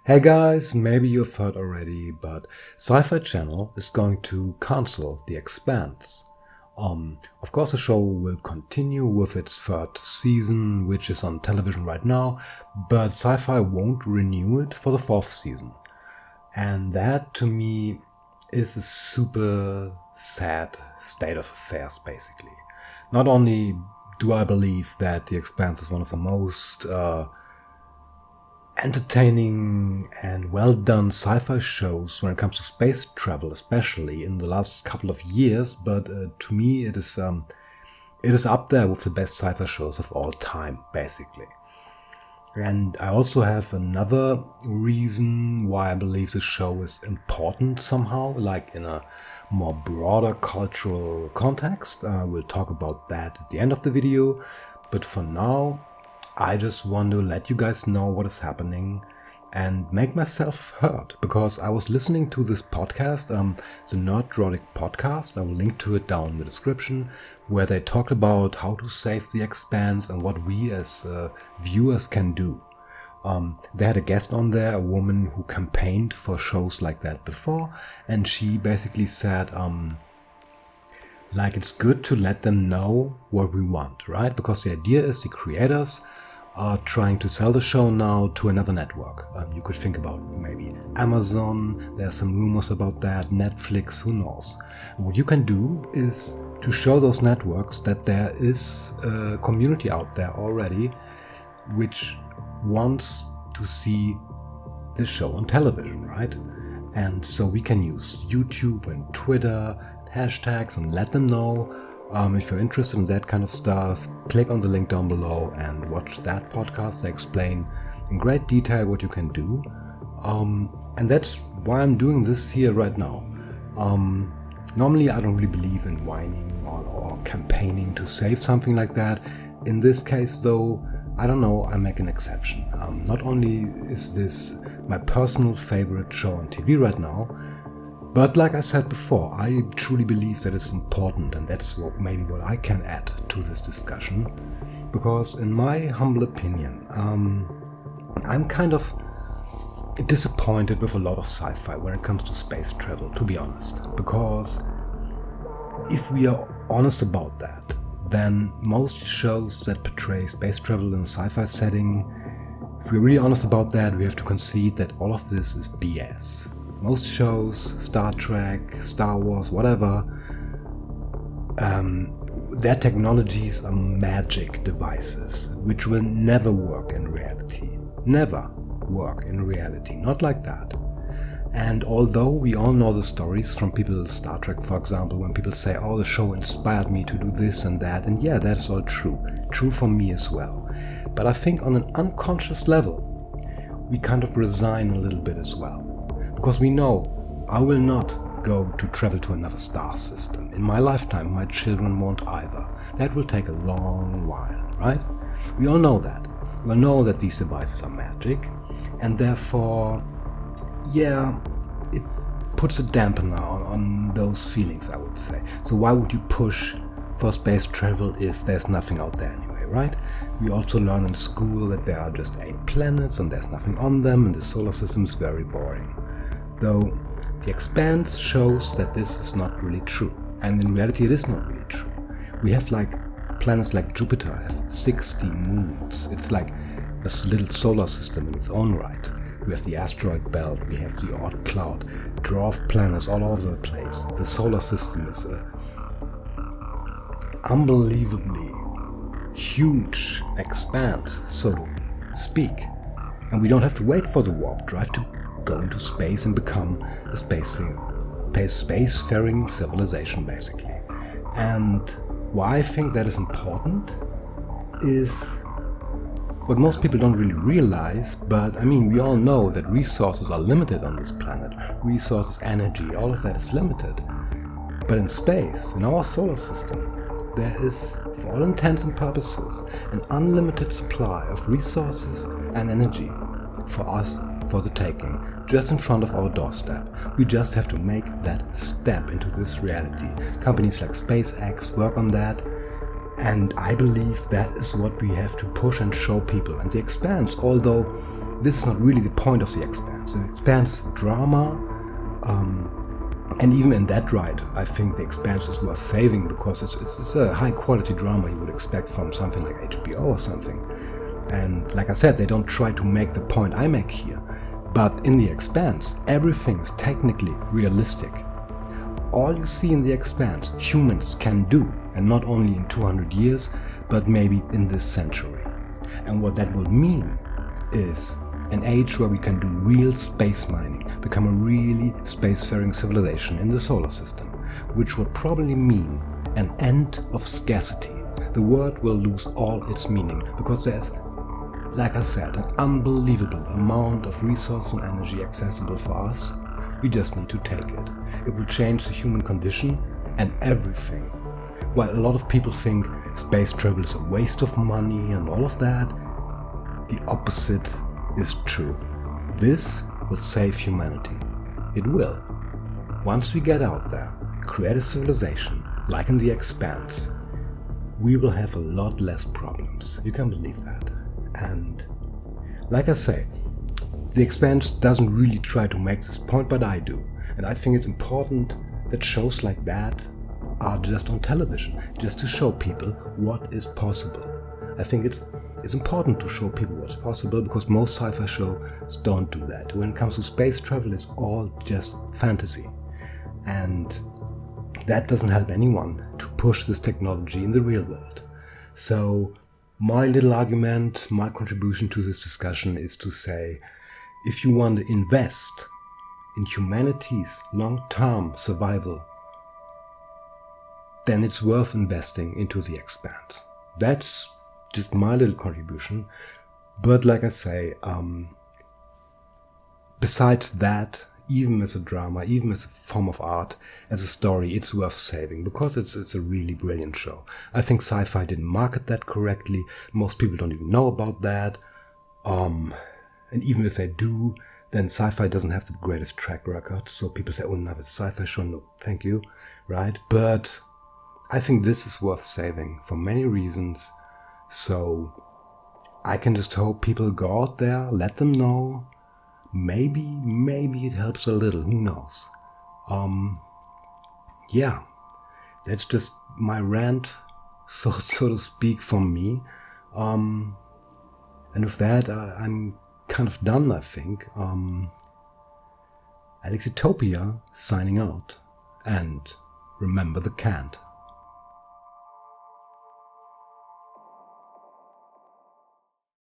Hey guys, maybe you've heard already, but Sci-Fi Channel is going to cancel The Expanse. Of course the show will continue with its third season, which is on television right now, but Sci-Fi won't renew it for the fourth season. And that, to me, is a super sad state of affairs, basically. Not only do I believe that The Expanse is one of the most entertaining and well done sci-fi shows when it comes to space travel, especially in the last couple of years, but to me it is up there with the best sci-fi shows of all time, basically. And I also have another reason why I believe the show is important somehow, like in a more broader cultural context. We'll talk about that at the end of the video, but for now I just want to let you guys know what is happening and make myself heard, because I was listening to this podcast, the Nerdrotic podcast. I will link to it down in the description, where they talked about how to save the Expanse and what we as viewers can do. They had a guest on there, a woman who campaigned for shows like that before, and she basically said, like, it's good to let them know what we want, right? Because the idea is the creators are trying to sell the show now to another network. You could think about maybe Amazon, there are some rumors about that, Netflix, who knows. And what you can do is to show those networks that there is a community out there already which wants to see the show on television, right? And so we can use YouTube and Twitter, hashtags, and let them know. If you're interested in that kind of stuff, click on the link down below and watch that podcast. I explain in great detail what you can do. And that's why I'm doing this here right now. Normally I don't really believe in whining or campaigning to save something like that. In this case though, I don't know, I make an exception. Not only is this my personal favorite show on TV right now, but like I said before, I truly believe that it's important, and that's maybe what I can add to this discussion. Because in my humble opinion, I'm kind of disappointed with a lot of sci-fi when it comes to space travel, to be honest. Because if we are honest about that, then most shows that portray space travel in a sci-fi setting, if we're really honest about that, we have to concede that all of this is BS. Most shows, Star Trek, Star Wars, whatever, their technologies are magic devices which will never work in reality. Never work in reality. Not like that. And although we all know the stories from people, Star Trek for example, when people say, oh, the show inspired me to do this and that, and yeah, that's all true. True for me as well. But I think on an unconscious level, we kind of resign a little bit as well. Because we know I will not go to travel to another star system. In my lifetime, my children won't either. That will take a long while, right? We all know that. We all know that these devices are magic, and therefore, yeah, it puts a dampener on those feelings, I would say. So why would you push for space travel if there's nothing out there anyway, right? We also learn in school that there are just 8 planets and there's nothing on them, and the solar system is very boring. Though The Expanse shows that this is not really true, and in reality it is not really true. We have planets like Jupiter have 60 moons. It's like a little solar system in its own right. We have the asteroid belt, we have the Oort cloud, dwarf planets all over the place. The solar system is a unbelievably huge expanse, so to speak. And we don't have to wait for the warp drive to go into space and become a spacefaring civilization, basically. And why I think that is important is what most people don't really realize, but I mean, we all know that resources are limited on this planet. Resources, energy, all of that is limited. But in space, in our solar system, there is, for all intents and purposes, an unlimited supply of resources and energy for us, for the taking, just in front of our doorstep. We just have to make that step into this reality. Companies like SpaceX work on that, and I believe that is what we have to push and show people. And The Expanse, although this is not really the point of the Expanse. The Expanse is drama, and even in that right, I think the Expanse is worth saving, because it's a high quality drama you would expect from something like HBO or something. And like I said, they don't try to make the point I make here. But in the Expanse, everything is technically realistic. All you see in the Expanse, humans can do, and not only in 200 years, but maybe in this century. And what that will mean is an age where we can do real space mining, become a really spacefaring civilization in the solar system, which would probably mean an end of scarcity. The world will lose all its meaning, because there's, like I said, an unbelievable amount of resource and energy accessible for us. We just need to take it. It will change the human condition and everything. While a lot of people think space travel is a waste of money and all of that, the opposite is true. This will save humanity. It will. Once we get out there, create a civilization, like in the Expanse, we will have a lot less problems. You can believe that. And like I say, the Expanse doesn't really try to make this point, but I do. And I think it's important that shows like that are just on television, just to show people what is possible. I think it's important to show people what's possible, because most sci-fi shows don't do that. When it comes to space travel, it's all just fantasy. And that doesn't help anyone to push this technology in the real world. So my little argument, my contribution to this discussion is to say, if you want to invest in humanity's long-term survival, then it's worth investing into the Expanse. That's just my little contribution. But like I say, besides that, even as a drama, even as a form of art, as a story, it's worth saving, because it's a really brilliant show. I think Sci-Fi didn't market that correctly. Most people don't even know about that. And even if they do, then Sci-Fi doesn't have the greatest track record. So people say, oh, another Sci-Fi show, no, thank you, right? But I think this is worth saving for many reasons. So I can just hope people go out there, let them know. Maybe it helps a little, who knows. Yeah, that's just my rant, so to speak, from me. And with that, I'm kind of done, I think. Alexitopia signing out, and remember the Cant.